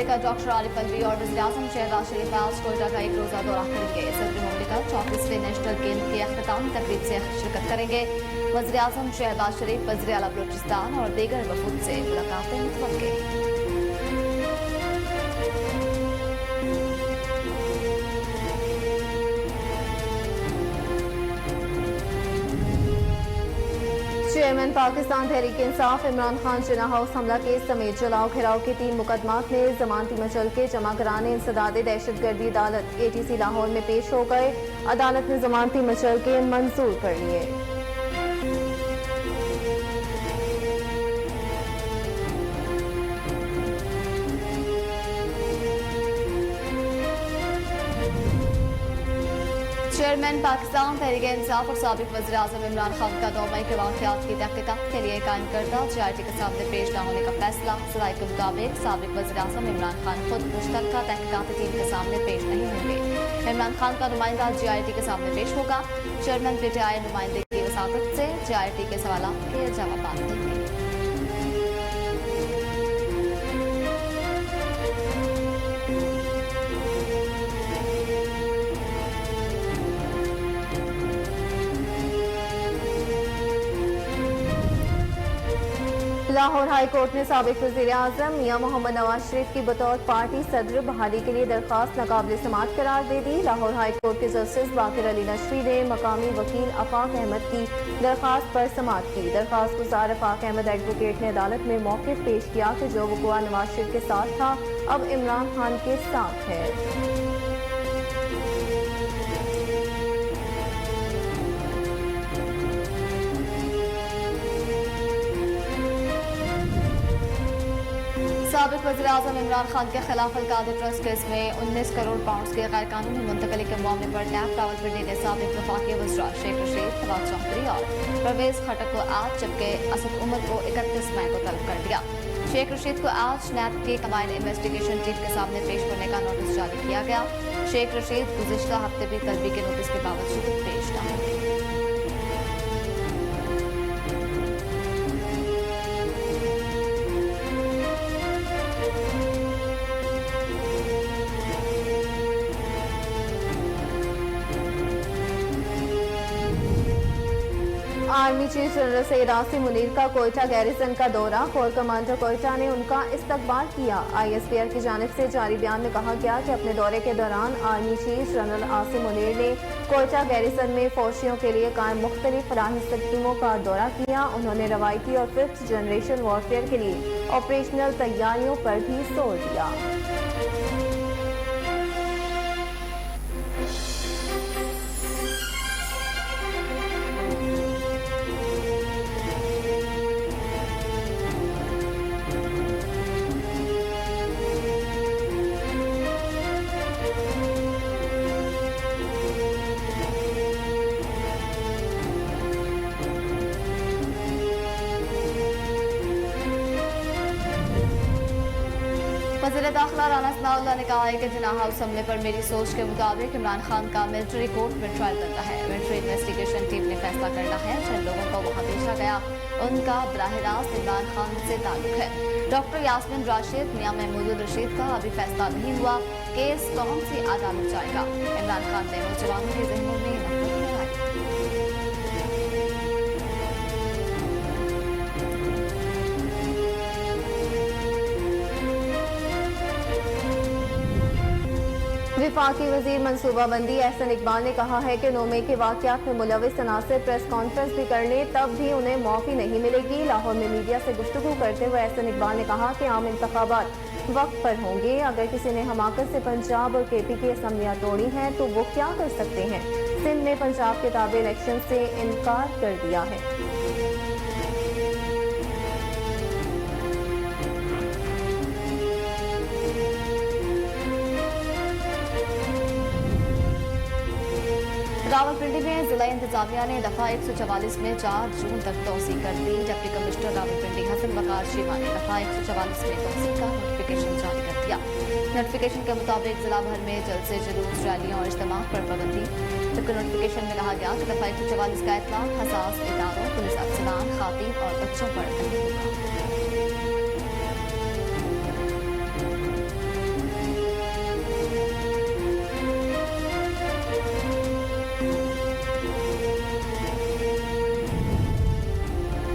Speaker doctor Arif Alvi और वज़ीर-ए-आज़म शहबाज शरीफ आज कोयटा का एक रोज़ा दौरा करेंगे। सदर मुमलिकत 34वें नेशनल गेम की अख्तामी तकरीब से शिरकत करेंगे। वज़ीर-ए-आज़म शहबाज शरीफ वज़ीर आला बलूचिस्तान और दीगर वफूद से मुलाकातें मुतवक्किल। चेयरमैन पाकिस्तान तहरीक इंसाफ इमरान खान जिना हाउस हमला केस समेत जलाओ घिराव के 3 मुकदमात में जमानती मचल के जमा कराने इंसदाद दहशतगर्दी अदालत ATC लाहौर में पेश हो गए। अदालत ने जमानती मचल के मंजूर कर लिए। चेयरमैन पाकिस्तान तहरीक इंसाफ और साबिक वज़ीर-ए-आज़म इमरान खान का 9 मई के वाक़यात की तहक़ीक़ात के लिए कायम करदा GIT के सामने पेश न होने का फैसला। सराय के मुताबिक साबिक वज़ीर-ए-आज़म इमरान खान खुद मुश्तरका तहक़ीक़ाती टीम के सामने पेश नहीं होंगे। इमरान खान का नुमाइंदा GIT के सामने पेश होगा। चेयरमैन PTI नुमाइंदे की वसातत से GIT के सवालात के जवाब देंगे। लाहौर हाई कोर्ट ने साबिक वज़ीर-ए-आज़म मियां मोहम्मद नवाज शरीफ की बतौर पार्टी सदर बहाली के लिए दरख्वास्त नाकाबिल समाअत करार दे दी। लाहौर हाई कोर्ट के जस्टिस बाकिर अली नशवी ने मकामी वकील आफाक अहमद की दरख्वास्त पर समाअत की। दरख्वास्त गुजार आफाक अहमद एडवोकेट ने अदालत में मौक़िफ़ पेश किया कि जो वक़ुआ नवाज शरीफ के साथ था अब इमरान खान के साथ है। साबिक वज़ीर-ए-आज़म इमरान खान के खिलाफ अलकायदा ट्रस्ट केस में 19 करोड़ पाउंड की गैर कानूनी मुंतकली के मामले पर नैब रावलपिंडी ने साबिक वफाकी वज़रा शेख रशीद, फवाद चौधरी और परवेज खटक को आज जबकि असद उमर को 31 मई को तलब कर दिया। शेख रशीद को आज नैब की कंबाइंड इन्वेस्टिगेशन टीम के सामने पेश होने का नोटिस जारी किया गया। शेख रशीद गुज़िश्ता हफ्ते भी तलबी के नोटिस के बावजूद पेश न हुए। Army chief general Syed Asim Munir का कोयटा गैरिसन का दौरा। कोर कमांडर कोयटा ने उनका इस्तकबाल किया। ISPR की जानिब से जारी बयान में कहा गया कि अपने दौरे के दौरान army chief general Asim Munir ने कोयटा गैरिसन में फौजियों के लिए कायम मुख्तलिफ फराहमी स्कीमों का दौरा किया। उन्होंने रवायती और 5th जनरेशन वॉरफेयर के लिए ऑपरेशनल तैयारियों पर भी जोर दिया। वज़ीर दाखिला राना सनाउल्लाह ने कहा है कि जिना हाउस हमले पर मेरी सोच के मुताबिक इमरान खान का मिलिट्री कोर्ट में ट्रायल बनता है। मिलिट्री इन्वेस्टिगेशन टीम ने फैसला करना है। जिन लोगों को वहाँ भेजा गया उनका बराह रास्त इमरान खान से ताल्लुक है। डॉक्टर यास्मीन राशिद, मियां महमूद रशीद का अभी फैसला नहीं हुआ। केस कौन सी अदालत जाएगा? इमरान खान ने नौजवानों के ज़हनों में नफरत फैलाई। विफाकी वजीर मनसूबाबंदी एहसन इकबाल ने कहा है कि 9 मई के वाक़यात में मुलविस अनासिर प्रेस कॉन्फ्रेंस भी कर लें तब भी उन्हें मौक़ी नहीं मिलेगी। लाहौर में मीडिया से गुफ्तगू करते हुए एहसन इकबाल ने कहा कि आम इंतखाबात वक्त पर होंगे। अगर किसी ने हमाकत से पंजाब और KP की असम्बलियाँ तोड़ी हैं तो वो क्या कर सकते हैं? सिंध ने पंजाब के ताबे इलेक्शन से इनकार कर दिया है। रावलपिंडी में जिला इंतजामिया ने दफा 144 में 4 जून तक तोसी कर दी। डिप्टी कमिश्नर रावलपिंडी हसन वकार शीमा ने दफा 144 में तोसी का नोटिफिकेशन जारी कर दिया। नोटिफिकेशन के मुताबिक जिला भर में जलसे, जुलूस, रैलियों और इज्तिमा पर पाबंदी। जबकि नोटिफिकेशन में कहा गया कि दफा 144 का इतलाक हसास इदारों, पुलिस अफसरान, खातिन और बच्चों पर नहीं होगा।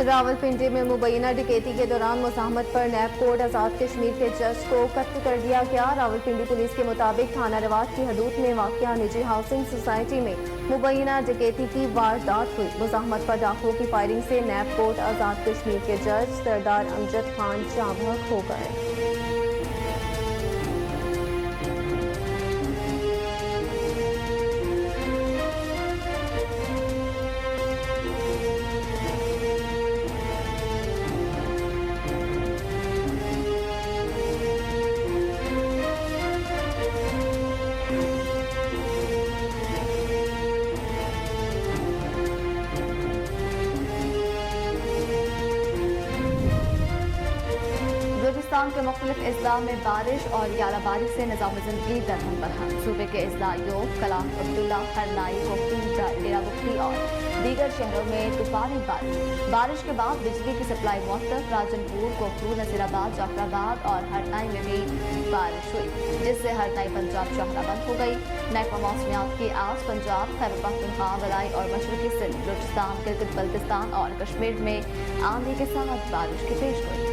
रावलपिंडी में मुबैना डकैती के दौरान मुज़ाहमत पर नैब कोर्ट आज़ाद कश्मीर के जज को कत्ल कर दिया गया। रावलपिंडी पुलिस के मुताबिक थाना रवात की हदूद में वाक़या निजी हाउसिंग सोसाइटी में मुबैना डकैती की वारदात हुई। मुज़ाहमत पर डाकुओं की फायरिंग से नैब कोर्ट आज़ाद कश्मीर के जज सरदार अमजद खान जाँ बहक हो गए। बलूचिस्तान के मुख्तलिफ अजला में बारिश और यालाबारी से निज़ाम ज़िंदगी दरहम बरहम। सूबे के अजला योग, कलाम अब्दुल्ला, हरनाई, कोख्तूम, डेरा बुख्ती और दीगर शहरों में तूफानी बारिश के बाद बिजली की सप्लाई मुअत्तल। राजनपुर, कोखरू, नसीराबाद, जाफराबाद और हरनाई में भी बारिश हुई, जिससे हरनाई पंजाब शाहरा बंद हो गई। महकमा मौसमियात की आज पंजाब, खैबर पख्तूनख्वा, वलाई और मशरकी सिंध, बलूचिस्तान, गिलगित बल्तिस्तान और कश्मीर में आंधी के साथ बारिश की पेशगोई।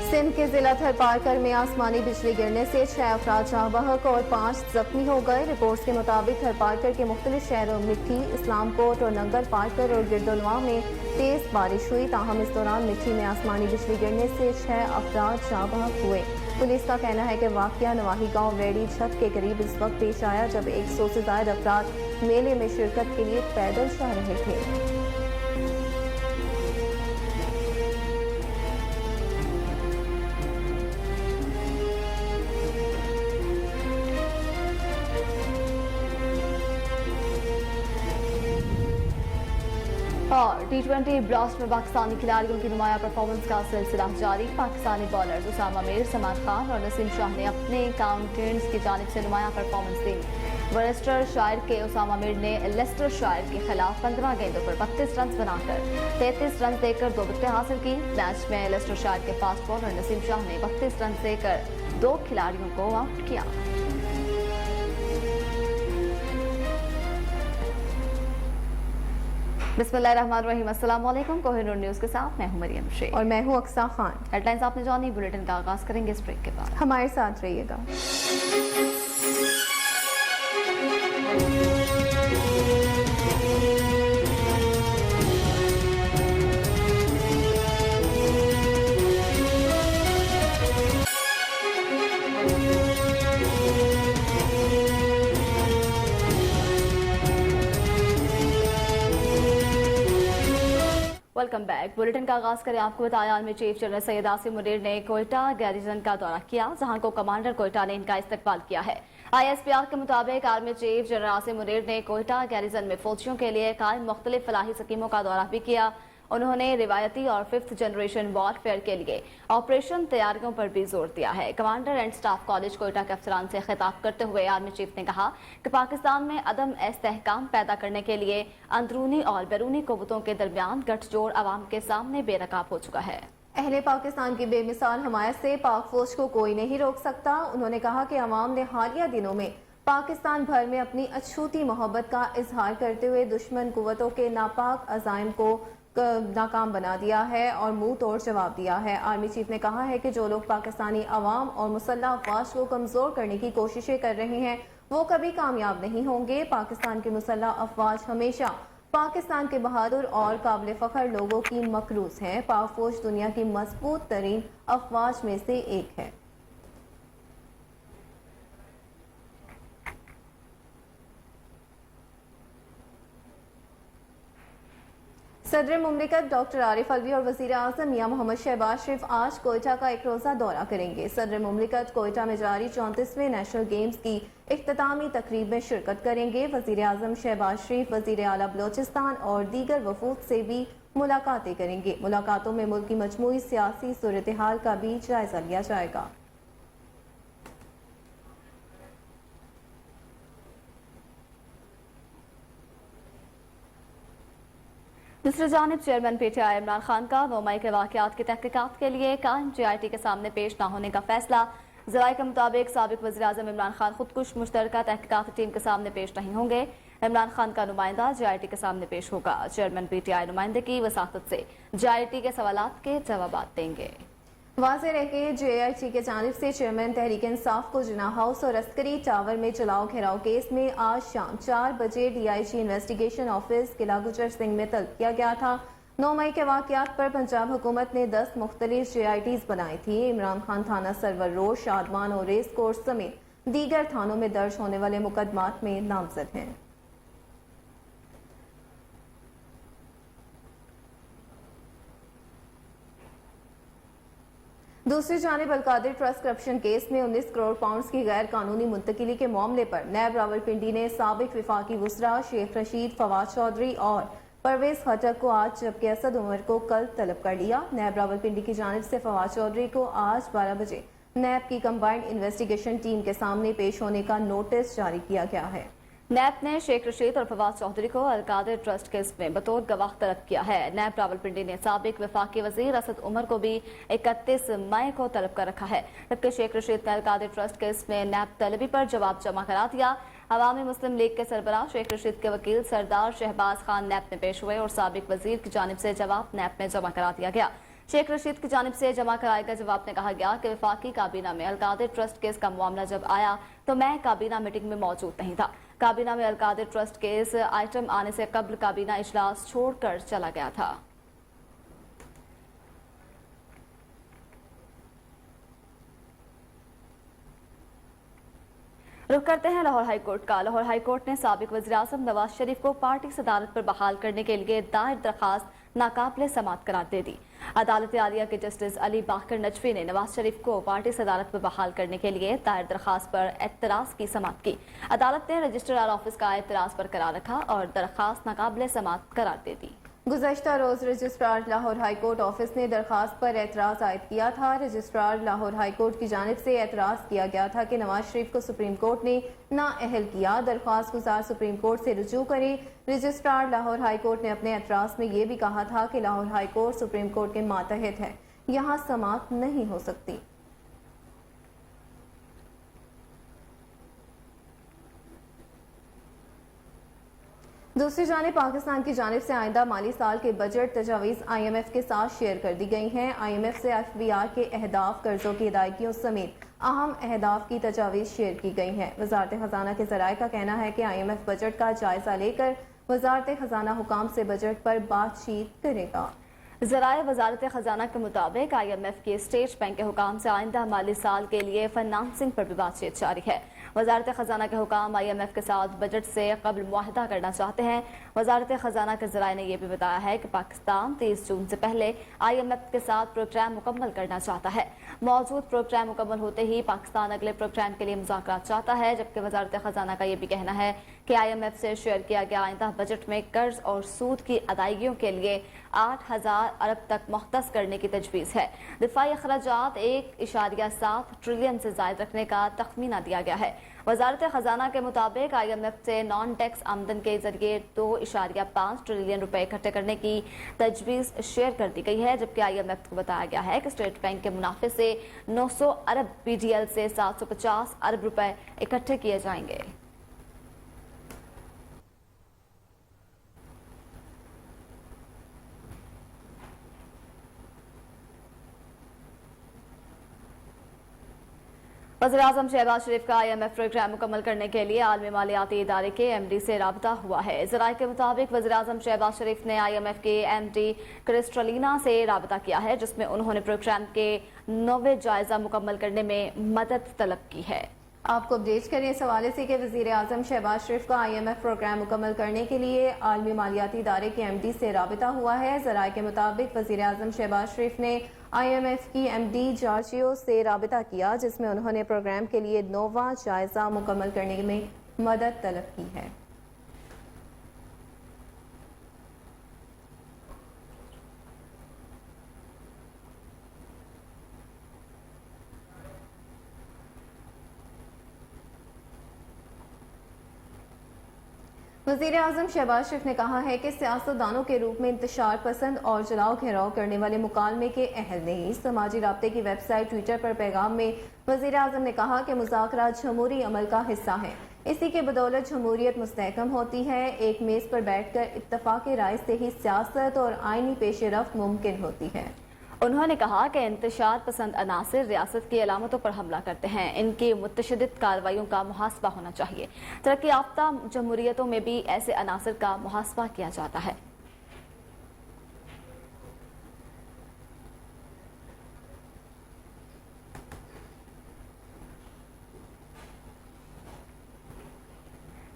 सिंध के जिला थरपारकर में आसमानी बिजली गिरने से 6 अफराद जाँ बहक और 5 जख्मी हो गए। रिपोर्ट्स के मुताबिक थरपारकर के मुख्तलिफ शहरों मिट्टी, इस्लामकोट और नंगल पारकर और गिरदोनवा में तेज बारिश हुई। ताहम इस दौरान मिट्टी में आसमानी बिजली गिरने से 6 अफराद जाँ बहक हुए। पुलिस का कहना है कि वाक़या नवाही गांव रेडी छत के करीब इस वक्त पेश आया जब 100 से ज्यादा अफराद मेले में शिरकत के लिए पैदल जा रहे थे। और T20 ब्लास्ट में पाकिस्तानी खिलाड़ियों की नुमाया परफॉर्मेंस का सिलसिला जारी। पाकिस्तानी बॉलर्स उसामा मीर, सलमान खान और नसीम शाह ने अपने काउंटेंट्स की जानिब से नुमाया परफॉर्मेंस दी। वरेस्टर शायर के उसामा मीर ने लेस्टर शायर के खिलाफ 15 गेंदों पर 32 रन बनाकर 33 रन देकर 2 विकेटें हासिल की। मैच में लेस्टर शायर के फास्ट बॉलर नसीम शाह ने 32 रन देकर 2 खिलाड़ियों को आउट किया। बिस्मिल्लाहिर्रहमानिर्रहीम। अस्सलाम वालेकुम। कोहिनूर न्यूज़ के साथ मैं हूं मरियम शेख और मैं हूं अक्सा खान। हेडलाइंस आपने जानी, बुलेटिन का आगाज करेंगे इस ब्रेक के बाद। हमारे साथ रहिएगा। Welcome back. बुलेटिन का आगाज करें। आपको बताया army chief general Syed Asim Munir ने कोयटा गैरिजन का दौरा किया, जहां को कमांडर कोयटा ने इनका इस्तकबाल किया है। ISPR के मुताबिक army chief general Asim Munir ने कोयटा गैरिजन में फौजियों के लिए कायम मुख्तलिफ फलाही स्कीमों का दौरा भी किया। उन्होंने रिवायती और 5th जनरेशन वॉरफेयर के लिए ऑपरेशन तैयारियों पर भी जोर दिया है। Commander and staff college Quetta के अफसरान से खिताब करते हुए आर्मी चीफ ने कहा कि पाकिस्तान में अदम इस्तेहकाम पैदा करने के लिए अंदरूनी और बैरूनी कुव्वतों के दरमियान गठजोड़ अवाम के सामने बेनकाब हो चुका है। अहले पाकिस्तान की बेमिसाल हमायत से पाक फौज को कोई नहीं रोक सकता। उन्होंने कहा कि अवाम ने हालिया दिनों में पाकिस्तान भर में अपनी अछूती मोहब्बत का इजहार करते हुए दुश्मन कुव्वतों के नापाक अज़ाइम को नाकाम बना दिया है और मुंह तोड़ जवाब दिया है। आर्मी चीफ ने कहा है कि जो लोग पाकिस्तानी अवाम और मुसल्लह अफवाज को कमजोर करने की कोशिशें कर रहे हैं वो कभी कामयाब नहीं होंगे। पाकिस्तान के मुसल्लह अफवाज हमेशा पाकिस्तान के बहादुर और काबिल फख्र लोगों की मकरूज हैं। पाक फौज दुनिया की मजबूत तरीन अफवाज में से एक है। सदर मुमलिकत डॉक्टर आरिफ अलवी और वजीर आज़म मियां मोहम्मद शहबाज शरीफ आज कोयटा का एक रोज़ा दौरा करेंगे। सदर मुमलिकत कोयटा में जारी 34वें नेशनल गेम्स की इख्तितामी तकरीब में शिरकत करेंगे। वजीर आज़म शहबाज शरीफ वजीर आला बलोचिस्तान और दीगर वफूद से भी मुलाकातें करेंगे। मुलाकातों में मुल्क की मजमूई सियासी सूरत हाल का भी जायजा लिया जाएगा। दूसरी जानिब चेयरमैन PTI इमरान खान का 9 मई के वाकयात की तहकीकात के लिए कायम GIT के सामने पेश न होने का फैसला। ज़राए के मुताबिक साबिक वज़ीर-ए-आज़म इमरान खान खुदकुश मुश्तरका तहकीकात टीम के सामने पेश नहीं होंगे। इमरान खान का नुमाइंदा GIT के सामने पेश होगा। चेयरमैन PTI नुमाइंदे की वसातत से GIT के सवालात के जवाब देंगे। वाज़ेह रहे कि JIT के जानिब से चेयरमैन तहरीक इंसाफ को जिन्ना हाउस और अस्करी टावर में चलाओ घेराव केस में आज शाम 4 बजे DIG इन्वेस्टिगेशन ऑफिस किला गुजर सिंह में तलब किया गया था। 9 मई के वाकयात पर पंजाब हुकूमत ने 10 मुख्तलिफ JITs बनाई थी। इमरान खान थाना सरवर रोड, शादमान और रेस कोर्स समेत दीगर थानों में दर्ज होने वाले मुकदमात में नामजद हैं। दूसरी जानिब अलकादिर ट्रस्ट करप्शन केस में 19 करोड़ पाउंड्स की गैर कानूनी मुंतकिली के मामले पर नैब रावलपिंडी ने साबिक विफाकी वुज़रा शेख रशीद, फवाद चौधरी और परवेज खटक को आज जबकि असद उमर को कल तलब कर लिया। नैब रावलपिंडी की जानिब से फवाद चौधरी को आज 12 बजे नैब की कंबाइंड इन्वेस्टिगेशन टीम के सामने पेश होने का नोटिस जारी किया गया है। नैब ने शेख रशीद और फवाद चौधरी को अलकादिर ट्रस्ट केस में बतौर गवाह तलब किया है। नैब रावलपिंडी ने साबिक वफाकी वजीर असद उमर को भी 31 मई को तलब कर रखा है, जबकि शेख रशीद ने अलकादिर ट्रस्ट केस में नैब तलबी पर जवाब जमा करा दिया। अवामी मुस्लिम लीग के सरबराह शेख रशीद के वकील सरदार शहबाज खान नैब में पेश हुए और साबिक वजीर की जानिब से जवाब नैब में जमा करा दिया गया। शेख रशीद की जानिब से जमा कराए गए जवाब में कहा गया कि वफाकी काबीना में अलकादिर ट्रस्ट केस का मामला जब आया तो मैं काबीना मीटिंग में मौजूद नहीं था। काबीना में अलकादिर ट्रस्ट केस आइटम आने से कबल काबीना इजलास छोड़कर चला गया था। रुख करते हैं लाहौर हाईकोर्ट का। लाहौर हाईकोर्ट ने साबिक वज़ीर-ए-आज़म नवाज शरीफ को पार्टी सदारत पर बहाल करने के लिए दायर दरखास्त नाकाबिले समाअत करार दे दी। अदालत आलिया के जस्टिस अली बाकर नजफी ने नवाज शरीफ को पार्टी सदारत पर बहाल करने के लिए दायर दरखास्त पर एतराज की समाअत की। अदालत ने रजिस्ट्रार ऑफिस का एतराज बरकरार रखा और दरखास्त नाकाबिले समाअत करार दे दी। गुज़श्ता रोज रजिस्ट्रार लाहौर हाईकोर्ट ऑफिस ने दरखास्त पर एतराज आयद किया था। रजिस्ट्रार लाहौर हाईकोर्ट की जानिब से एतराज किया गया था कि नवाज शरीफ को सुप्रीम कोर्ट ने नाअहल किया। दरख्वास्त गुजार सुप्रीम कोर्ट से रुजू करे। रजिस्ट्रार लाहौर हाईकोर्ट ने अपने एतराज में ये भी कहा था कि लाहौर हाईकोर्ट सुप्रीम कोर्ट के मातहत है, यहाँ समाअत नहीं हो सकती। दूसरी जानिब पाकिस्तान की जानिब से आइंदा माली साल के बजट तजावीज़ IMF के साथ शेयर कर दी गई हैं। IMF से FBR के अहदाफ, कर्जों की अदायगियों समेत अहम अहदाफ की तजावीज़ शेयर की गई हैं। वजारत खजाना के ज़राए का कहना है कि IMF बजट का जायजा लेकर वजारत खजाना हुकाम से बजट पर बातचीत करेगा। ज़राए वजारत खजाना के मुताबिक IMF के स्टेट बैंक के हुकाम से आइंदा माली साल के लिए फाइनेंसिंग पर भी बातचीत जारी है। वजारत खजाना के हुकाम IMF के साथ बजट से कबल मुआहदा करना चाहते हैं। वजारत खजाना के ज़राए ने यह भी बताया है कि पाकिस्तान 30 जून से पहले IMF के साथ प्रोग्राम मुकम्मल करना चाहता है। मौजूद प्रोग्राम मुकम्मल होते ही पाकिस्तान अगले प्रोग्राम के लिए मुज़ाकरात चाहता है, जबकि वजारत खजाना का यह भी कहना है कि IMF से शेयर किया गया आइंदा बजट में कर्ज और सूद की अदायगियों के लिए 8,000 अरब तक मुख्तस करने की तजवीज़ है। दिफाई अखराजात 1.7 ट्रिलियन से ज़ायद रखने का तखमीना दिया गया है। वजारत खजाना के मुताबिक IMF से नॉन टैक्स आमदन के जरिए 2.5 ट्रिलियन रुपए इकट्ठे करने की तजवीज़ शेयर कर दी गई है, जबकि IMF को बताया गया है कि स्टेट बैंक के मुनाफे से 900 अरब BDL से 750 अरब रुपए इकट्ठे किए जाएंगे। वज़ीर-ए-आज़म शहबाज शरीफ का IMF प्रोग्राम मुकम्मल करने के लिए आलमी मालियाती इदारे के MD से राबता हुआ है। ज़राए के मुताबिक वज़ीर-ए-आज़म शहबाज शरीफ ने IMF के MD क्रिस्टलिना से राबता किया है, जिसमें उन्होंने प्रोग्राम के 9वें जायजा मुकम्मल करने में मदद तलब की है। आपको अपडेट करें इस हवाले से कि वज़ीर-ए-आज़म शहबाज शरीफ का IMF प्रोग्राम मुकम्मल करने के लिए आलमी मालियाती इदारे के MD से राबता हुआ है। ज़राए के मुताबिक वज़ीर-ए-आज़म शहबाज शरीफ ने IMF की MD जॉर्जियो से राबता किया, जिसमें उन्होंने प्रोग्राम के लिए 9वां जायजा मुकम्मल करने में मदद तलब की है। वज़ीर आज़म शहबाज शरीफ ने कहा है कि सियासतदानों के रूप में इंतशार पसंद और जलाओ घेराव करने वाले मुकालमे के अहल नहीं। समाजी राब्ते की वेबसाइट ट्विटर पर पैगाम में वज़ीर आज़म ने कहा कि मुज़ाकरात जमहूरी अमल का हिस्सा है, इसी के बदौलत जमहूरियत मुस्तहकम होती है। एक मेज़ पर बैठकर इत्तफाक राय से ही सियासत और आइनी पेशरफ्त मुमकिन होती है। उन्होंने कहा कि इंतशार पसंद अनासिर रियासत की अलामतों पर हमला करते हैं, इनकी मुतशद्दिद कार्रवाइयों का मुहासबा होना चाहिए। तरक्की याफ्ता जमहूरियतों में भी ऐसे अनासिर का मुहासबा किया जाता है।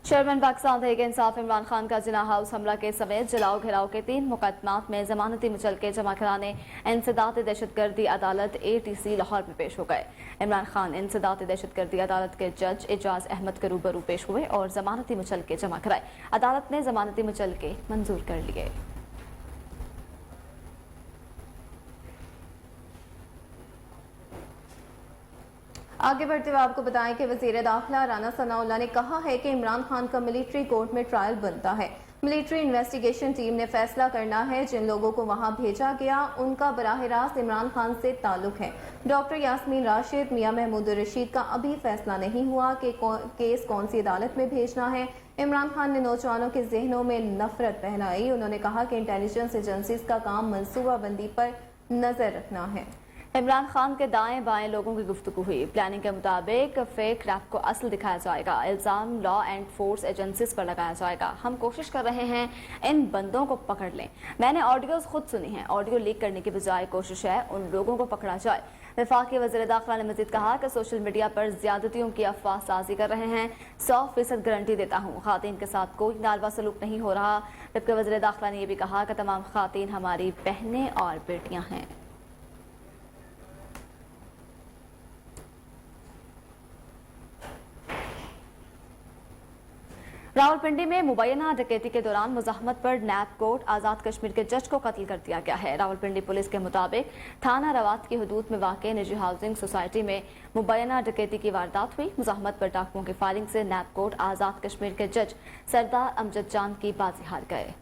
चेयरमैन पाकिस्तान तहरीक इंसाफ इमरान खान का जिना हाउस हमला के समेत जलाओ घेराव के 3 मुकदमात में जमानती मुचलके जमा कराने इंसदाद दहशतगर्दी अदालत ATC लाहौर में पेश हो गए। इमरान खान इंसदाद दहशतगर्दी अदालत के जज एजाज अहमद के रूबरू पेश हुए और जमानती मुचलके जमा कराए। अदालत ने जमानती मुचलके मंजूर कर लिए। आगे बढ़ते हुए आपको बताएं कि वज़ीर दाखिला राना सनाउल्लाह ने कहा है कि इमरान खान का मिलिट्री कोर्ट में ट्रायल बनता है। मिलिट्री इन्वेस्टिगेशन टीम ने फैसला करना है। जिन लोगों को वहां भेजा गया उनका बराह रास्त इमरान खान से ताल्लुक है। डॉक्टर यास्मीन राशिद, मियां महमूद रशीद का अभी फैसला नहीं हुआ कि केस कौन सी अदालत में भेजना है। इमरान खान ने नौजवानों के जहनों में नफरत फैलाई। उन्होंने कहा कि इंटेलिजेंस एजेंसीज का काम मनसूबाबंदी पर नजर रखना है। इमरान खान के दाएं बाएं लोगों की गुफ्तगू हुई। प्लानिंग के मुताबिक फेक रैप को असल दिखाया जाएगा। इल्जाम लॉ एंड फोर्स एजेंसीज पर लगाया जाएगा। हम कोशिश कर रहे हैं इन बंदों को पकड़ लें। मैंने ऑडियोज खुद सुनी हैं। ऑडियो लीक करने की बजाय कोशिश है उन लोगों को पकड़ा जाए। वफाकी वज़ीर दाखिला ने मजीद कहा कि सोशल मीडिया पर ज्यादतियों की अफवाह साजी कर रहे हैं। 100% गारंटी देता हूँ खातीन के साथ कोई नारवा सलूक नहीं हो रहा। जबकि वज़ीर दाखिला ने यह भी कहा कि तमाम खातीन हमारी बहनें और बेटियां हैं। रावलपिंडी में मुबैना डकैती के दौरान मुज़ाहमत पर नैब कोर्ट आज़ाद कश्मीर के जज को कत्ल कर दिया गया है। रावलपिंडी पुलिस के मुताबिक थाना रवात की हदूद में वाक़ निजी हाउसिंग सोसाइटी में मुबैना डकैती की वारदात हुई। मुज़ाहमत पर डाकुओं की फायरिंग से नैब कोर्ट आज़ाद कश्मीर के जज सरदार अमजद जान की बाजी हार गए।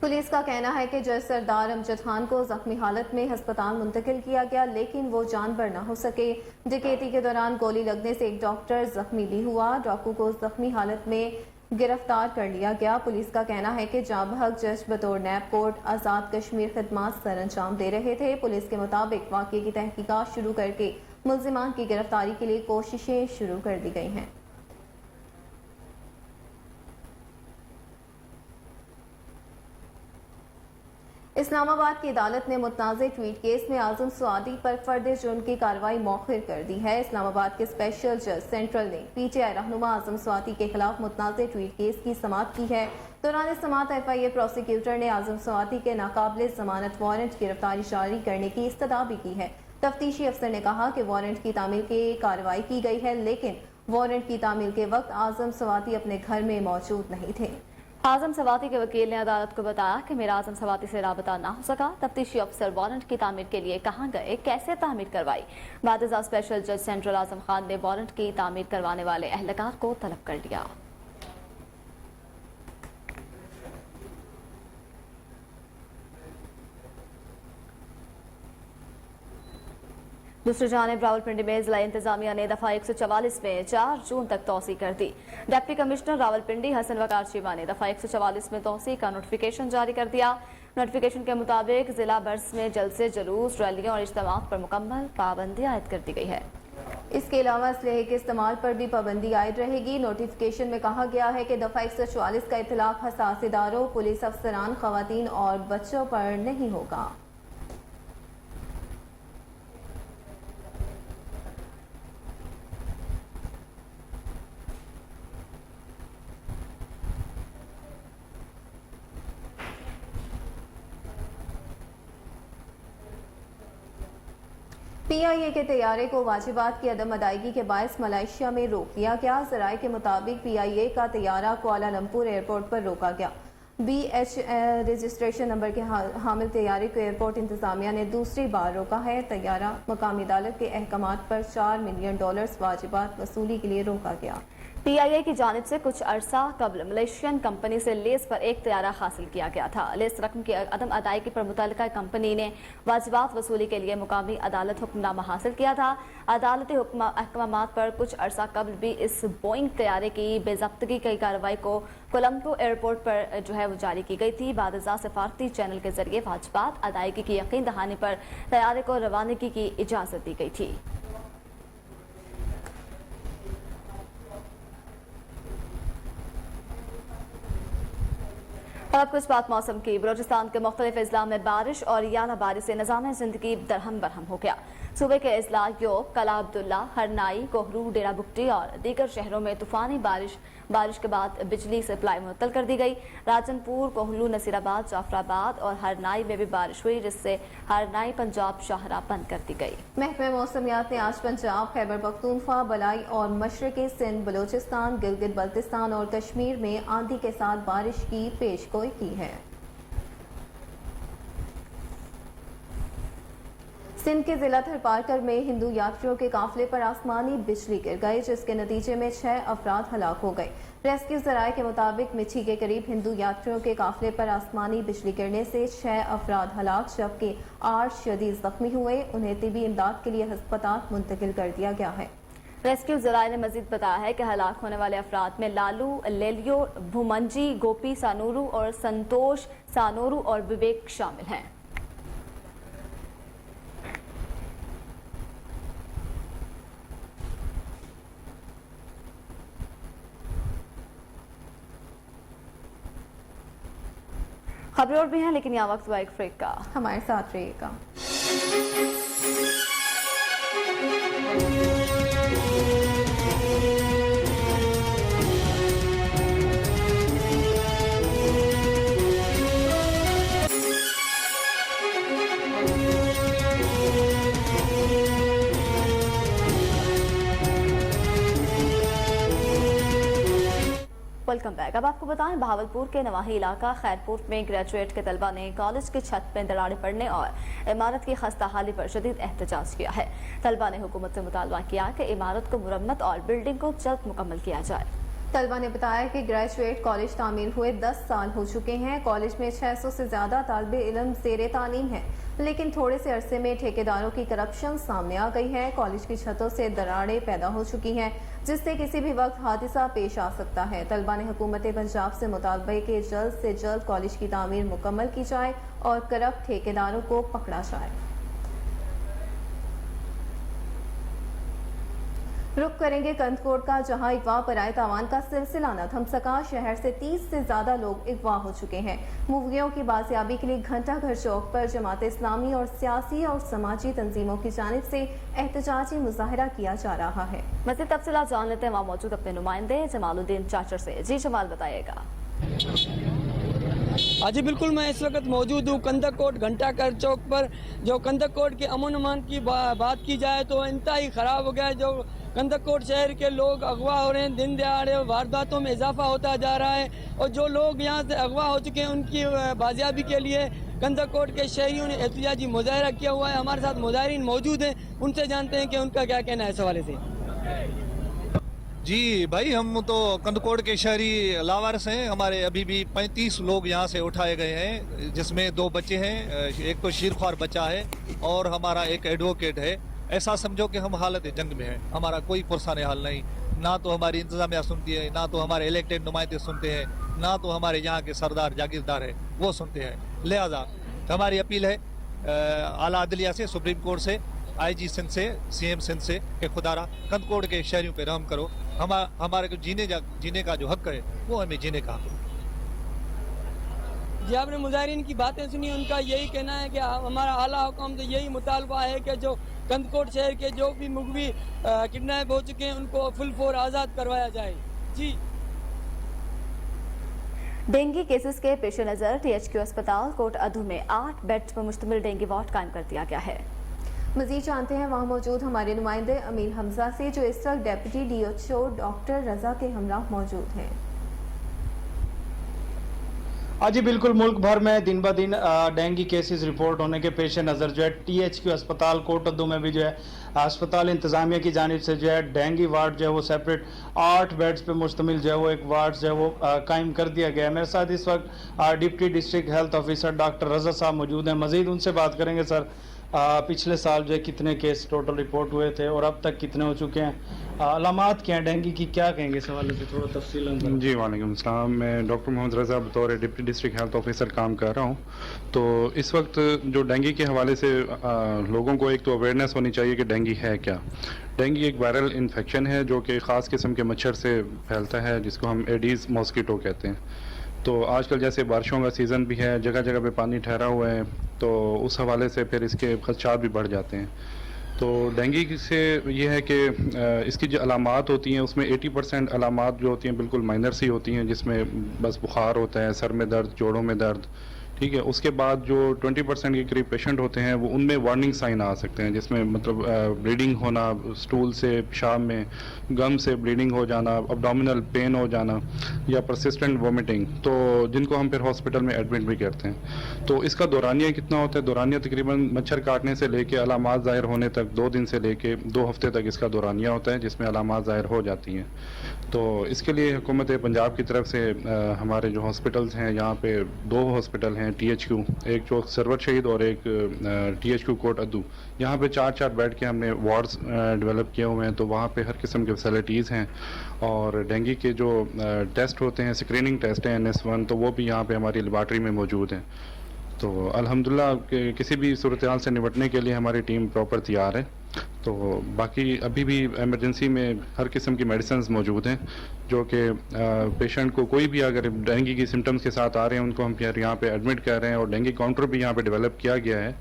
पुलिस का कहना है कि जज सरदार अमजद खान को जख्मी हालत में अस्पताल मुंतकिल किया गया, लेकिन वो जानबर न हो सके। डकैती के दौरान गोली लगने से एक डॉक्टर जख्मी भी हुआ। डाकू को जख्मी हालत में गिरफ्तार कर लिया गया। पुलिस का कहना है कि जाबहक जज बतौर नैब कोर्ट आज़ाद कश्मीर खिदमात सर अंजाम दे रहे थे। पुलिस के मुताबिक वाक़े की तहकीकात शुरू करके मुल्जिमान की गिरफ्तारी के लिए कोशिशें शुरू कर दी गई हैं। इस्लामाबाद की अदालत ने मुतनाज़ ट्वीट केस में आज़म सुआदी पर फर्द जुर्म की कार्रवाई मौखिर कर दी है। इस्लामाबाद के स्पेशल जज सेंट्रल ने PTI रहनुमा आज़म सुआदी के खिलाफ मुतनाज़ ट्वीट केस की समाअत की है। दौरान समाअत FIA प्रोसिक्यूटर ने आज़म सुआदी के नाकाबिले जमानत वारंट गिरफ्तारी जारी करने की इस्तदा भी की है। तफ्तीशी अफसर ने कहा कि वारंट की तामील की कार्रवाई की गई है, लेकिन वारंट की तामील के वक्त आज़म सुआदी अपने घर में मौजूद नहीं थे। आज़म सवाती के वकील ने अदालत को बताया कि मेरा आज़म सवाती से राबता ना हो सका। तफ्तीशी अफसर वारंट की तामीर के लिए कहाँ गए, कैसे तामीर करवाई। बाद स्पेशल जज सेंट्रल आज़म खान ने वारंट की तामीर करवाने वाले अहलकार को तलब कर लिया। दूसरी जानिब रावलपिंडी में जिला इंतजामिया ने दफा 144 में 4 जून तक तोसी कर दी। डिप्टी कमिश्नर रावलपिंडी हसन वकार चीमा ने दफा 144 में तोसी का नोटिफिकेशन जारी कर दिया। नोटिफिकेशन के मुताबिक जिला बर्स में जलसे, जुलूस, रैलियों और इज्तिमात पर मुकम्मल पाबंदी आयद कर दी गई है। इसके अलावा असलहे के इस्तेमाल पर भी पाबंदी आयद रहेगी। नोटिफिकेशन में कहा गया है कि दफा 144 का इतलाक हसास इदारों, पुलिस अफसरान, खवातीन और बच्चों पर नहीं होगा। PIA के तैयारे को वाजिबात की अदम अदायगी के बायस मलेशिया में रोक दिया गया। ज़राए के मुताबिक PIA का तैयारा कुआलालंपुर एयरपोर्ट पर रोका गया। BH रजिस्ट्रेशन नंबर के हामिल तैयारे को एयरपोर्ट इंतजामिया ने दूसरी बार रोका है। तैयारा मकामी अदालत के अहकामात पर $4 मिलियन वाजिबात वसूली के लिए रोका गया। PIA की जानिब से कुछ अरसा कबल मलेशियन कंपनी से लेस पर एक तैयारा हासिल किया गया था। लेस रकम की अदम अदायगी पर मुतल्लिका कंपनी ने वाजिबात वसूली के लिए मुकामी अदालत हुक्मनामा हासिल किया था। अदालती अहकामात पर कुछ अरसा कबल भी इस बोइंग तैयारे की बेज़ब्तगी की कार्रवाई को कोलंबो एयरपोर्ट पर वो जारी की गई थी। बादशाह सफारती चैनल के जरिए वाजिबात अदायगी की यकीन दहानी पर तैयारे को रवानगी की इजाज़त दी गई थी। और अब कुछ बात मौसम की। बलोचिस्तान के मुख्तलिफ अजला में बारिश और याला बारिश से निज़ाम जिंदगी दरहम बरहम हो गया। सूबे के अजला योब, कला अब्दुल्ला, हरनाई, कोहरू, डेरा बुगटी और दीगर शहरों में तूफानी बारिश के बाद बिजली सप्लाई मुअत्तल कर दी गई। राजनपुर, कोहलू, नसीराबाद, जाफराबाद और हरनाई में भी बारिश हुई, जिससे हरनाई पंजाब शाहरा बंद कर दी गई। महकमे मौसमियात ने आज पंजाब, खैबर पख्तूनख्वा, बलाई और मशरक़ी सिंध, बलोचिस्तान, गिलगित बल्तिस्तान और कश्मीर में आंधी के साथ बारिश की पेशगोई की है। सिंध के जिला थरपारकर में हिंदू यात्रियों के काफिले पर आसमानी बिजली गिर गई, जिसके नतीजे में 6 अफराद हलाक हो गए। रेस्क्यू जराये के मुताबिक मिठी के करीब हिंदू यात्रियों के काफिले पर आसमानी बिजली गिरने से 6 अफराद हलाक जबकि 8 शदीद जख्मी हुए। उन्हें तिबी इमदाद के लिए अस्पताल मुंतकिल कर दिया गया है। रेस्क्यू जराये ने मजीद बताया है कि हलाक होने वाले अफराद में लालू लेलियो भूमंजी, गोपी सानूरू और संतोष सानोरू और विवेक शामिल हैं। खबरें और भी हैं, लेकिन यहाँ वक्त हुआ एक ब्रेक का। हमारे साथ रहिएगा। Welcome back. अब आपको बताएं, बहावलपुर के नवाही इलाका खैरपुर में ग्रेजुएट के तलबा ने कॉलेज की छत में दरारें पड़ने और इमारत की खस्ता हाली पर शदीद एहतजाज किया है। तलबा ने हुकूमत से मुतालबा किया कि इमारत को मुरम्मत और बिल्डिंग को जल्द मुकम्मल किया जाए। तलबा ने बताया कि ग्रेजुएट कॉलेज तामीर हुए 10 साल हो चुके हैं। कॉलेज में 600 से ज्यादा तालिबे इल्म ज़ेरे तालीम है, लेकिन थोड़े से अरसे में ठेकेदारों की करप्शन सामने आ गई है। कॉलेज की छतों से दरारें पैदा हो चुकी हैं, जिससे किसी भी वक्त हादसा पेश आ सकता है। तलबा ने हुकूमत पंजाब से मुतालबा कि जल्द से जल्द कॉलेज की तामीर मुकम्मल की जाए और करप्ट ठेकेदारों को पकड़ा जाए। रुख करेंगे कंदकोट का, जहां अगवा पर आए तावान का सिलसिला न थम सका। शहर से 30 से ज्यादा लोग अगवा हो चुके हैं। मुवगियों की बाजियाबी के लिए घंटा घर चौक पर जमात इस्लामी और सियासी और समाजी तंजीमों की जानिब से एहतजाजी मुजाहरा किया जा रहा है। मज़ीद तफसीलात जान लेते हैं वहाँ मौजूद अपने नुमाइंदे जमालुद्दीन चाचर से। जी जमाल, बताइएगा। जी बिल्कुल, मैं इस वक्त मौजूद हूँ कंदकोट घंटा घर चौक पर। जो कंदकोट के अमन अमान की बात की जाए तो इंतहाई ख़राब हो गया है। जो कंदकोट शहर के लोग अगवा हो रहे हैं, दिन दहाड़े वारदातों में इजाफा होता जा रहा है। और जो लोग यहाँ से अगवा हो चुके हैं उनकी बाजियाबी के लिए कंदकोट के शहरियों ने एहतजाजी मुजाहरा किया हुआ है। हमारे साथ मुजाहरीन मौजूद हैं, उनसे जानते हैं कि उनका क्या कहना है इस हवाले से। जी भाई, हम तो कंदकोट के शहरी लावारिस हैं। हमारे अभी भी 35 लोग यहाँ से उठाए गए हैं, जिसमें 2 बच्चे हैं, एक तो शीरख्वार बच्चा है और हमारा एक एडवोकेट है। ऐसा समझो कि हम हालत जंग में हैं। हमारा कोई पुरसान हाल नहीं, ना तो हमारी इंतजामिया सुनती है, ना तो हमारे इलेक्टेड नुमाइंदे सुनते हैं, ना तो हमारे यहाँ के सरदार जागीरदार है वो सुनते हैं। लिहाजा हमारी अपील है आला अदलिया से, सुप्रीम कोर्ट से, IG सिंध से, CM सिंध से कि खुदारा कंदकोट के शहरियों पे रहम करो। हमारे को जीने का जो हक है वो हमें जीने का हक है। जी, आपने मुजाहरीन की बातें सुनी। उनका यही कहना है कि हमारा आला हुक्म तो यही मुतालबा है कि जो कंदकोट शहर के जो भी मुगवी किडनैप हो चुके हैं उनको फुल फोर आज़ाद करवाया जाए। जी, डेंगू केसेस के पेश नज़र THQ अस्पताल कोट अधू में 8 बेड पर मुश्तमिल डेंगू वार्ड कायम कर दिया गया है। मजीद जानते हैं वहाँ मौजूद हमारे नुमाइंदे अमीर हमजा से, जो इस वक्त डेप्यूटी DHO डॉक्टर रजा के हमरा मौजूद हैं। आज ही बिल्कुल मुल्क भर में दिन ब दिन डेंगू केसेस रिपोर्ट होने के पेश नज़र जो है THQ अस्पताल कोटद्दू में भी जो है अस्पताल इंतज़ामिया की जानिब से जो है डेंगू वार्ड जो है वो सेपरेट 8 बेड्स पे मुश्तमिल जो है वो एक वार्ड जो है वो कायम कर दिया गया है। मेरे साथ इस वक्त deputy district health officer doctor Raza साहब मौजूद हैं। मज़ीद उनसे बात करेंगे। सर, पिछले साल जो है कितने केस टोटल रिपोर्ट हुए थे और अब तक कितने हो चुके हैं, अलामात क्या हैं डेंगू की, क्या कहेंगे इस हवाले से थोड़ा तफसील? जी वालेकुम अस्सलाम। मैं डॉक्टर मोहम्मद रज़ा बतौर डिप्टी डिस्ट्रिक्ट हेल्थ ऑफिसर काम कर रहा हूँ। तो इस वक्त जो डेंगू के हवाले से लोगों को एक तो अवेयरनेस होनी चाहिए कि डेंगू है क्या। डेंगू एक वायरल इन्फेक्शन है जो कि ख़ास किस्म के मच्छर से फैलता है, जिसको हम एडीज़ मॉस्किटो कहते हैं। तो आजकल जैसे बारिशों का सीज़न भी है, जगह जगह पे पानी ठहरा हुआ है, तो उस हवाले से फिर इसके खदशात भी बढ़ जाते हैं। तो डेंगू से ये है कि इसकी जो अलामात होती हैं उसमें 80% अलामात जो होती हैं बिल्कुल माइनर सी होती हैं, जिसमें बस बुखार होता है, सर में दर्द, जोड़ों में दर्द, ठीक है। उसके बाद जो 20% के करीब पेशेंट होते हैं वो उनमें वार्निंग साइन आ सकते हैं, जिसमें मतलब ब्लीडिंग होना, स्टूल से, पेशाब में, गम से ब्लीडिंग हो जाना, अब्डोमिनल पेन हो जाना या परसिस्टेंट वोमिटिंग, तो जिनको हम फिर हॉस्पिटल में एडमिट भी करते हैं। तो इसका दौरानिया कितना होता है? दौरानिया तकरीबन मच्छर काटने से लेके अलामात ज़ाहिर होने तक 2 दिन से लेके 2 हफ्ते तक इसका दौरानिया होता है, जिसमें अलामात ज़ाहिर हो जाती हैं। तो इसके लिए हुकूमत पंजाब की तरफ से हमारे जो हॉस्पिटल्स हैं, यहाँ पे 2 हॉस्पिटल हैं THQ, एक जो सरवर शहीद और एक THQ कोटद्दू, यहाँ पे 4-4 बेड के हमने वार्ड्स डेवलप किए हुए हैं। तो वहाँ पे हर किस्म के फैसिलिटीज़ हैं और डेंगू के जो टेस्ट होते हैं, स्क्रीनिंग टेस्ट हैं NS1, तो वो भी यहाँ पे हमारी लेबॉर्ट्री में मौजूद हैं। तो अल्हम्दुलिल्लाह किसी भी सूरत हाल से निपटने के लिए हमारी टीम प्रॉपर तैयार है। तो बाकी अभी भी एमरजेंसी में हर किस्म की मेडिसिन मौजूद हैं, जो कि पेशेंट को कोई भी अगर डेंगू की सिम्टम्स के साथ आ रहे हैं उनको हम फिर यहाँ पे एडमिट कर रहे हैं, और डेंगू काउंटर भी यहाँ पे डेवलप किया गया है।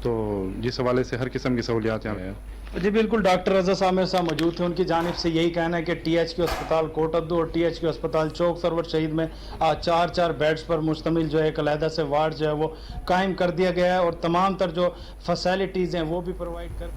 तो जिस हवाले से हर किस्म की सहूलियात यहाँ हैं। जी बिल्कुल, डॉक्टर रज़ा साहब मेरे साथ मौजूद थे। उनकी जानिब से यही कहना है कि THQ अस्पताल कोटद्दू और THQ अस्पताल चौक सरवर शहीद में 4-4 बेड्स पर मुश्तमिल जो है एक अलहदा से वार्ड जो है वो कायम कर दिया गया है और तमाम तर जो फैसिलिटीज़ हैं वो भी प्रोवाइड कर।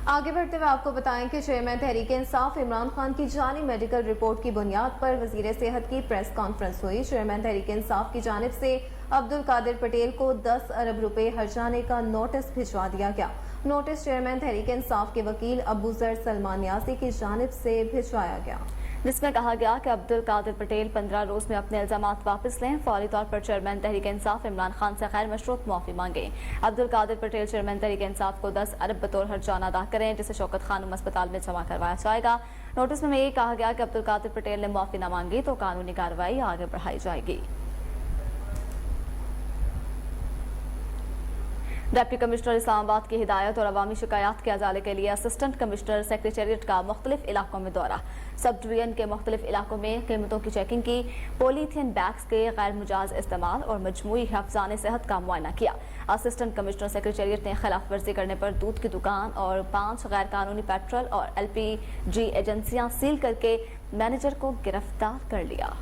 आगे बढ़ते हुए आपको बताएं कि चेयरमैन तहरीक इंसाफ इमरान खान की जानी मेडिकल रिपोर्ट की बुनियाद पर वजीर सेहत की प्रेस कॉन्फ्रेंस हुई। चेयरमैन तहरीक इंसाफ की जानिब से अब्दुल कादिर पटेल को 10 अरब रुपए हर्जाने का नोटिस भिजवा दिया गया। नोटिस चेयरमैन तहरीक इंसाफ के वकील अबू जर सलमान नियाज़ी की जानिब से भिजवाया गया, जिसमें कहा गया कि अब्दुल कादिर पटेल 15 रोज में अपने इल्जामात वापस लें। फौरी तौर पर चेयरमैन तहरीक इंसाफ इमरान खान से गैर मशरूत माफी मांगे। अब्दुल कादिर पटेल चेयरमैन तहरीक इंसाफ को 10 अरब बतौर हर्जाना अदा करें, जिसे शौकत खानम अस्पताल में जमा करवाया जाएगा। नोटिस में यह कहा गया कि अब्दुल कादिर पटेल ने माफी न मांगी तो कानूनी कार्रवाई आगे बढ़ाई जाएगी। डिप्टी कमिश्नर इस्लामाबाद की हिदायत और अवामी शिकायत के अजाले के लिए असिस्टेंट कमिश्नर सेक्रेटेरिएट का मुख्तलिफ इलाकों में दौरा। सब डिवीजन के मुख्तलिफ इलाकों में कीमतों की चेकिंग की, पॉलीथीन बैग्स के गैर मुजाज इस्तेमाल और मजमूई हिफ्ज़ान सेहत का मुआयना किया। असिस्टेंट कमिश्नर सेक्रेटेरिएट ने खिलाफ वर्जी करने पर दूध की दुकान और 5 गैर कानूनी पेट्रोल और LPG एजेंसियां सील करके मैनेजर को गिरफ्तार कर लिया।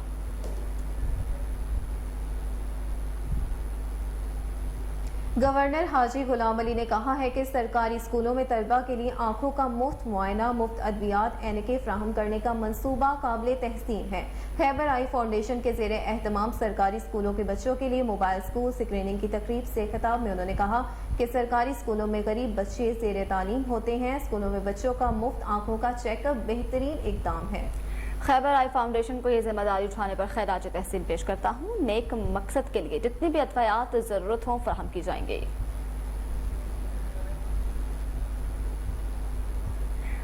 गवर्नर हाजी गुलाम अली ने कहा है कि सरकारी स्कूलों में तलबा के लिए आंखों का मुफ्त मुआयना, मुफ्त अद्वियात, एनके फ्राहम करने का मंसूबा काबिल तहसीन है। खैबर आई फाउंडेशन के ज़ेरे एहतमाम सरकारी स्कूलों के बच्चों के लिए मोबाइल स्कूल स्क्रीनिंग की तकरीब से खिताब में उन्होंने कहा कि सरकारी स्कूलों में गरीब बच्चे ज़ेरे तालीम होते हैं। स्कूलों में बच्चों का मुफ्त आंखों का चेकअप बेहतरीन इक़दाम है। खैबर आई फाउंडेशन को ये जिम्मेदारी उठाने पर खैराज तहसीन पेश करता हूँ। नेक मकसद के लिए जितनी भी अदफायात ज़रूरत हों फराहम की जाएंगे।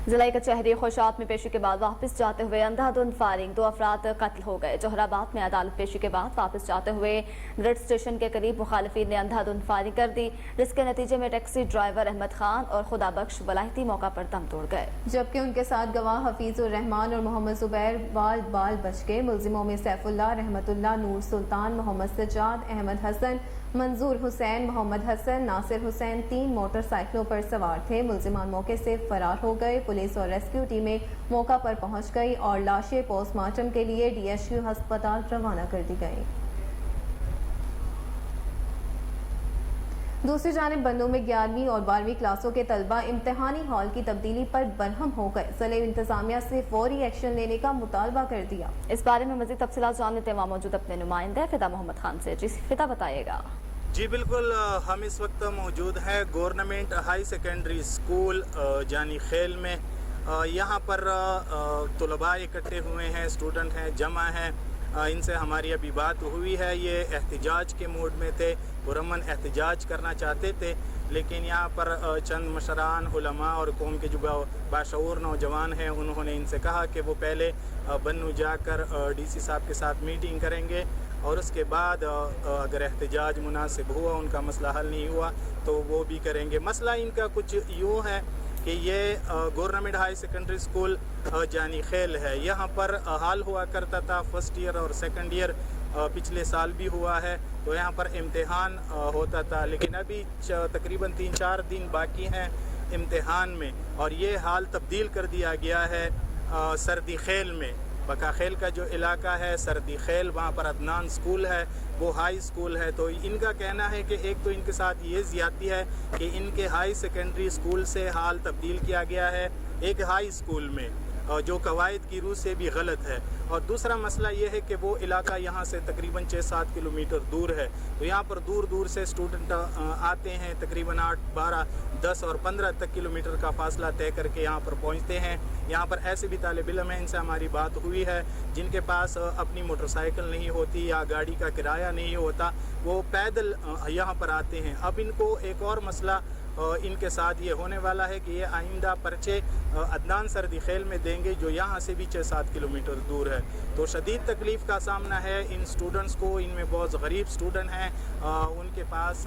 जिला कचहरी खुशात में पेशी के बाद वापस जाते हुए अंधाधुंध फायरिंग, 2 अफराद कत्ल हो गए। जोहराबाद में अदालत पेशी के बाद वापस जाते हुए ग्रिड स्टेशन के करीब मुखालिफिन ने अंधाधुंध फायरिंग कर दी, जिसके नतीजे में टैक्सी ड्राइवर अहमद खान और खुदा बख्श वलायती मौका पर दम तोड़ गए, जबकि उनके साथ गवाह हफीजुर रहमान और मोहम्मद जुबैर बाल बच गए। मुल्जिमों में सैफुल्लाह, रहमतुल्लाह, नूर सुल्तान, मोहम्मद सज्जाद, अहमद हसन, मंजूर हुसैन, मोहम्मद हसन, नासिर हुसैन 3 मोटरसाइकिलों पर सवार थे। मुल्जिमान मौके से फरार हो गए। पुलिस और रेस्क्यू टीमें मौका पर पहुंच गई और लाशें पोस्टमार्टम के लिए DHQ अस्पताल रवाना कर दी गई। दूसरी जानिब बन्नू में 11वीं और 12वीं क्लासों के तलबा इम्तिहानी हॉल की तब्दीली पर बरहम हो गए। ज़िले इंतजामिया से फौरी एक्शन लेने का मुतालबा कर दिया। इस बारे में मज़ीद तफसीलात जान लेते हैं वहाँ मौजूद अपने नुमाइंदे फिदा मोहम्मद खान से। जी फिदा बताइएगा। जी बिल्कुल, हम इस वक्त मौजूद हैं गवर्नमेंट हाई सेकेंडरी स्कूल जानी खेल में। यहाँ पर तलबा इकट्ठे हुए हैं, स्टूडेंट हैं, जमा हैं। इनसे हमारी अभी बात हुई है। ये एहतजाज के मूड में थे, पुरअमन एहतजाज करना चाहते थे, लेकिन यहाँ पर चंद मशरान, उलमा और कौम के जो बाशऊर नौजवान हैं उन्होंने इनसे कहा कि वो पहले बन्नू जाकर डीसी साहब के साथ मीटिंग करेंगे और उसके बाद अगर एहतजाज मुनासिब हुआ, उनका मसला हल नहीं हुआ तो वो भी करेंगे। मसला इनका कुछ यूँ है कि ये गवर्नमेंट हाई सेकेंडरी स्कूल जानी खेल है। यहाँ पर हाल हुआ करता था फर्स्ट ईयर और सेकंड ईयर, पिछले साल भी हुआ है, तो यहाँ पर इम्तिहान होता था, लेकिन अभी तकरीबन 3-4 दिन बाकी हैं इम्तिहान में और ये हाल तब्दील कर दिया गया है सर्दी खेल में। बका खेल का जो इलाका है सर्दी खेल, वहाँ पर अदनान स्कूल है, वो हाई स्कूल है। तो इनका कहना है कि एक तो इनके साथ ये ज़्यादती है कि इनके हाई सेकेंडरी स्कूल से हाल तब्दील किया गया है एक हाई स्कूल में, जो कवायद की रूह से भी गलत है। और दूसरा मसला ये है कि वो इलाका यहाँ से तकरीबन 6-7 किलोमीटर दूर है, तो यहाँ पर दूर दूर से स्टूडेंट आते हैं, तकरीबन 8, 12, 10 और 15 तक किलोमीटर का फासला तय करके यहाँ पर पहुँचते हैं। यहाँ पर ऐसे भी तालिब इल्म हैं, इनसे हमारी बात हुई है, जिनके पास अपनी मोटरसाइकिल नहीं होती या गाड़ी का किराया नहीं होता, वो पैदल यहाँ पर आते हैं। अब इनको एक और मसला इनके साथ ये होने वाला है कि ये आइंदा पर्चे अदनान सर्दी खेल में देंगे, जो यहाँ से भी 6-7 किलोमीटर दूर है। तो शदीद तकलीफ़ का सामना है इन स्टूडेंट्स को। इनमें बहुत गरीब स्टूडेंट हैं, उनके पास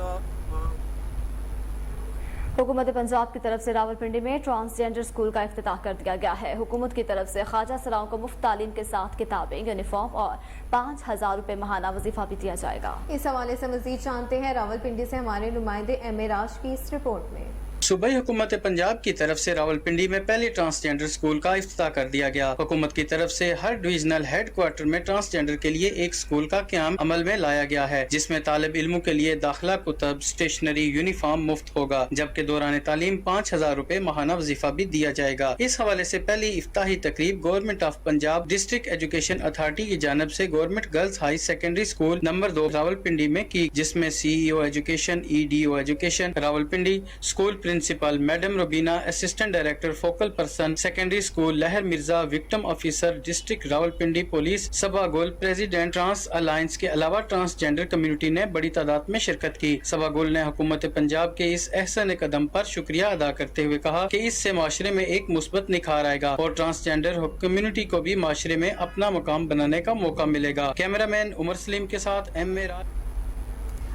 हुकूमत पंजाब की तरफ से रावलपिंडी में ट्रांसजेंडर स्कूल का इफ्तिताह कर दिया गया है। हुकूमत की तरफ से ख्वाजा सराओं को मुफ्त तालीम के साथ किताबें, यूनिफॉर्म और 5,000 रुपये माहाना वजीफा भी दिया जाएगा। इस हवाले से मजीद जानते हैं रावलपिंडी से हमारे नुमाइंदे एम ए राज की इस रिपोर्ट में। सूबाई हुकूमत पंजाब की तरफ से रावलपिंडी में पहले ट्रांसजेंडर स्कूल का इफ्तिताह कर दिया गया। हुकूमत की तरफ से हर डिविजनल हेड क्वार्टर में ट्रांसजेंडर के लिए एक स्कूल का क़याम अमल में लाया गया है, जिसमें तालिब इल्मों के लिए दाखिला, कुतब, स्टेशनरी, यूनिफॉर्म मुफ्त होगा, जबकि दौरान तालीम 5,000 रुपये माहाना वजीफा भी दिया जाएगा। इस हवाले से पहली इफ्ताही तकरीब government of Punjab district education authority की जानब से government girls high secondary school number 2 Rawalpindi में की, जिसमें CEO education, EDO education Rawalpindi, school principal madam Rubina, assistant director focal person secondary school Lehar Mirza, victim officer district Rawalpindi police, Saba Gul, president trans alliance के अलावा transgender community ने बड़ी तादाद में शिरकत की। सभा गुल ने हुकूमत पंजाब के इस एहसन कदम पर शुक्रिया अदा करते हुए कहा कि इससे माशरे में एक मुस्बत निखार आएगा और ट्रांसजेंडर कम्युनिटी को भी माशरे में अपना मुकाम बनाने का मौका मिलेगा। कैमरामैन उमर सलीम के साथ एम ए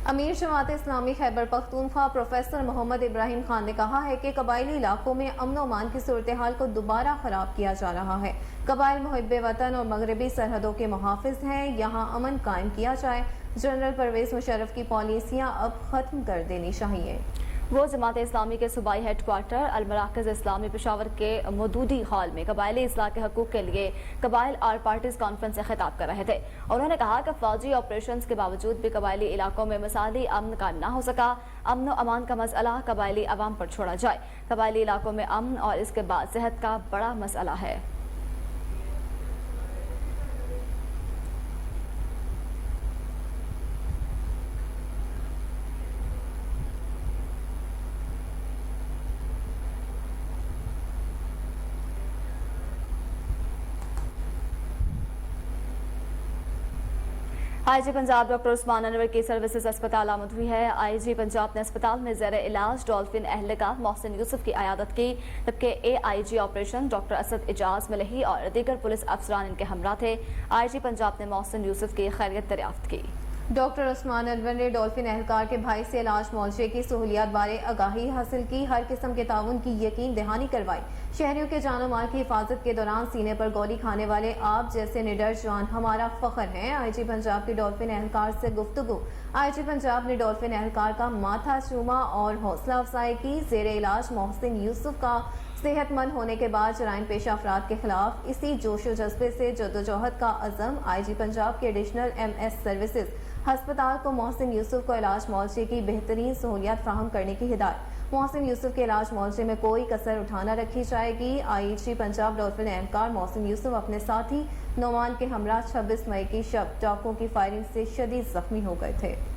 अमीर जमात इस्लामी खैबर पख्तूनख्वा प्रोफेसर मोहम्मद इब्राहिम खान ने कहा है कि कबायली इलाकों में अमन और अमान की सूरत हाल को दोबारा खराब किया जा रहा है। कबाइल मुहिब्बे वतन और मगरबी सरहदों के मुहाफिज हैं, यहाँ अमन कायम किया जाए। जनरल परवेज मुशर्रफ की पॉलिसियाँ अब खत्म कर देनी चाहिए। वो जमात इस्लामी के सूबाई हेड क्वार्टर अलमराकज़ इस्लामी पेशावर के मदूदी हॉल में कबायली इस्लाह के हकूक़ के लिए कबाइल आर पार्टीज कॉन्फ्रेंस से खिताब कर रहे थे। उन्होंने कहा कि फौजी ऑपरेशन के बावजूद भी कबायली इलाकों में मिसाली अमन कायम ना हो सका। अमन और अमान का मसला कबायली अवाम पर छोड़ा जाए। कबायली इलाकों में अमन और इसके बाद सेहत का बड़ा मसला है। IG पंजाब डॉक्टर उस्मान अनवर की सर्विसेज अस्पताल आमद हुई है। IG पंजाब ने अस्पताल में ज़ेर इलाज डॉल्फिन एहलकार मोहसिन यूसुफ की अयादत की, जबकि AIG operation doctor Asad Ijaz Malhi और दीगर पुलिस अफसरान इनके हमरा थे। IG पंजाब ने मोहसिन यूसुफ की खैरियत दरियाफ्त की। डॉक्टर उस्मान अनवर ने डॉल्फिन एहलकार के भाई से इलाज मुआवजे की सहूलियात बारे आगाही हासिल की, हर किस्म के ताउन की यकीन दहानी करवाई। शहरियों के जानो माल की हिफाजत के दौरान सीने पर गोली खाने वाले आप जैसे निडर जवान हमारा फख्र हैं। IG पंजाब की डॉल्फिन एहलकार से गुफ्तगू। IG पंजाब ने डॉल्फिन एहलकार का माथा चूमा और हौसला अफजाई की। जेर इलाज मोहसिन यूसुफ का सेहतमंद होने के बाद जराइम पेशा अफराद के खिलाफ इसी जोशो जज्बे से जद्दोजहद का अज़म IG पंजाब के एडिशनल MS सर्विसेज हस्पताल को मोहसिन यूसुफ को इलाज मुआवजे की बेहतरीन सहूलियात फराहम करने की हिदायत। मोहसिन यूसुफ के इलाज मुआवजे में कोई कसर उठाना रखी जाएगी। IAG पंजाब डॉल्फिन एहलकार मोहसिन यूसुफ अपने साथी नोमान के हमरा 26 मई की शब डाकुओं की फायरिंग से शदीद जख्मी हो गए थे।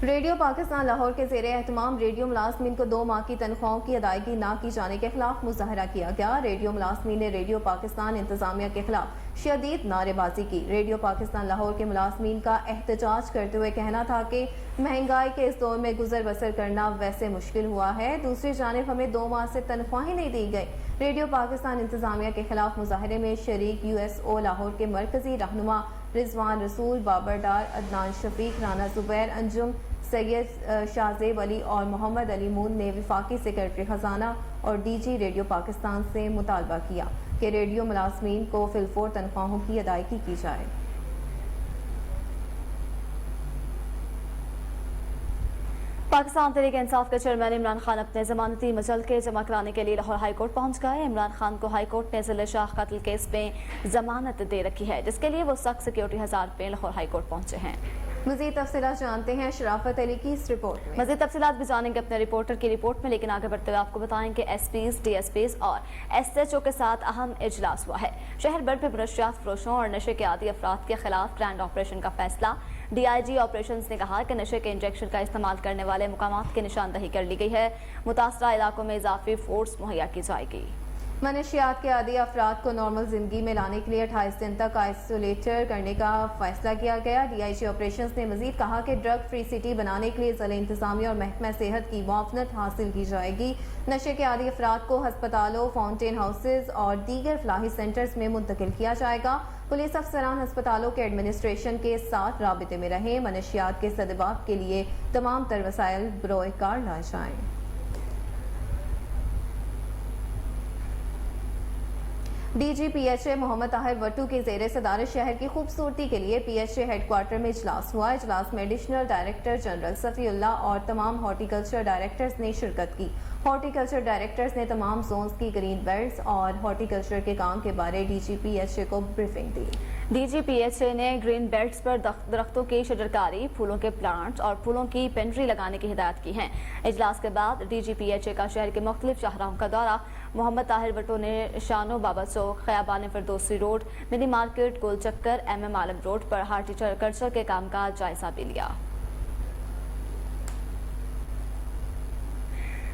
रेडियो पाकिस्तान लाहौर के ज़ेरे एहतमाम रेडियो मुलाजमीन को 2 माह की तनख्वाहों की अदायगी न की जाने के खिलाफ मुजाहरा किया गया। रेडियो मुलाजमीन ने रेडियो पाकिस्तान इंतजामिया के खिलाफ शदीद नारेबाजी की। रेडियो पाकिस्तान लाहौर के मुलाजमीन का एहतजाज करते हुए कहना था कि महंगाई के इस दौर में गुजर बसर करना वैसे मुश्किल हुआ है, दूसरी जानिब हमें 2 माह से तनख्वाहें नहीं दी गई। रेडियो पाकिस्तान इंतजामिया के खिलाफ मुजाहरे में शरीक USO लाहौर के मरकजी रहनुमा रिजवान रसूल, बाबर डार, अदनान शफीक, राना जुबैर, अंजुम, सैयद शाहजेब अली और मोहम्मद अली मून ने वफाकी सेक्रेटरी खजाना और DG रेडियो पाकिस्तान से मुतालबा किया कि रेडियो मुलाजमीन को फिलफोर तनख्वाहों की अदायगी की जाए। पाकिस्तान तहरीक इंसाफ के चेयरमैन इमरान खान अपने जमानती मचलके जमा कराने के लिए लाहौर हाई कोर्ट पहुंच गए। इमरान खान को हाई कोर्ट ने जिले शाह कत्ल केस में जमानत दे रखी है, जिसके लिए वो सख्त सिक्योरिटी हजार पे लाहौर हाई कोर्ट पहुंचे हैं। मज़ीद तफसीलात जानते हैं शराफत अली की इस रिपोर्ट में। मज़ीद तफसीलात भी जानेंगे अपने रिपोर्टर की रिपोर्ट में, लेकिन आगे बढ़ते हुए आपको बताएं कि SPs, DSPs और SHO के साथ अहम इजलास हुआ है। शहर भर में मनशियात फरोशों और नशे के आदी अफराद के खिलाफ ग्रैंड ऑपरेशन का फैसला। DIG ऑपरेशंस ने कहा कि नशे के इंजेक्शन का इस्तेमाल करने वाले मुकामात की निशानदही कर ली गई है। मुतासरा इलाकों में इजाफी फोर्स मुहैया की जाएगी। मनशियात के आदी अफराद को नॉर्मल जिंदगी में लाने के लिए 28 दिन तक आइसोलेटर करने का फैसला किया गया। DIG ऑपरेशंस ने मजीद कहा कि ड्रग फ्री सिटी बनाने के लिए ज़िला इंतजामिया और महकमा सेहत की मुआवनत हासिल की जाएगी। नशे के आदी अफराद को हस्पतालों, फाउंटेन हाउसेज और दीगर फलाही सेंटर्स में मुंतकिल किया जाएगा। पुलिस अफसरान अस्पतालों के एडमिनिस्ट्रेशन के साथ राबिते में रहें। मनशियात के सदबाब के लिए तमाम तर वसाइल बरोए कार लाए जाएं। DG PHA मोहम्मद ताहिर वट्टू के ज़ेरे सदारत शहर की खूबसूरती के लिए PHA हेडक्वार्टर में इजलास हुआ। इजलास में एडिशनल डायरेक्टर जनरल सफ़ीउल्लाह और तमाम हॉर्टिकल्चर डायरेक्टर्स ने शिरकत की। हॉर्टिकल्चर डायरेक्टर्स ने तमाम जोन्स की ग्रीन बेल्ट्स और हॉर्टिकल्चर के काम के बारे DG PHA को ब्रीफिंग दी। DG PHA ने ग्रीन बेल्ट्स पर दरख्तों की शजरकारी, फूलों के प्लांट्स और फूलों की पेंट्री लगाने की हिदायत की है। इजलास के बाद DG PHA का शहर के मुख्तलिफ शाहराहों का दौरा। मोहम्मद ताहिर वट्टू ने Shano Baba Chowk, Khayaban Firdausi road, mini market, गोल चक्कर, MM आलम रोड पर हॉर्टिकल्चर के काम का जायजा भी लिया।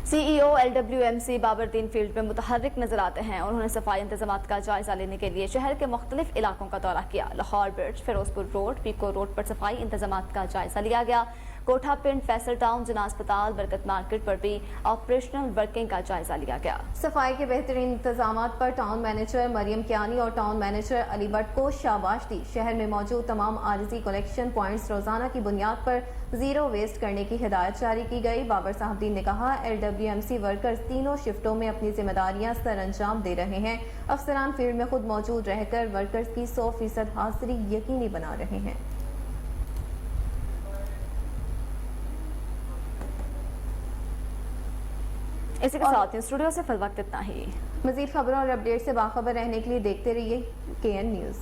CEO LWMC बाबरदीन फील्ड में मुतहर्रिक नजर आते हैं। उन्होंने सफाई इंतजामात का जायजा लेने के लिए शहर के मुख्तलिफ इलाकों का दौरा किया। Lahore bridge, Ferozepur road, Peco road पर सफाई इंतजामात का जायजा लिया गया। कोठा पिंड, फैसल टाउन, जिना अस्पताल, बरकत मार्केट पर भी ऑपरेशनल वर्किंग का जायजा लिया गया। सफाई के बेहतरीन इंतजामात पर टाउन मैनेजर मरियम कियानी और टाउन मैनेजर अली भट्ट को शाबाश दी। शहर में मौजूद तमाम आरजी कलेक्शन पॉइंट्स रोजाना की बुनियाद पर जीरो वेस्ट करने की हिदायत जारी की गई। बाबर साहबदीन ने कहा, LWMC वर्कर्स तीनों शिफ्टों में अपनी जिम्मेदारियां सर अंजाम दे रहे हैं। अफसरान फील्ड में खुद मौजूद रहकर वर्कर्स की 100% हाजिरी यकीनी बना रहे हैं। इसी के साथ स्टूडियो से फिल वक्त इतना ही। मजीद खबरों और अपडेट से बाखबर रहने के लिए देखते रहिए KN न्यूज़।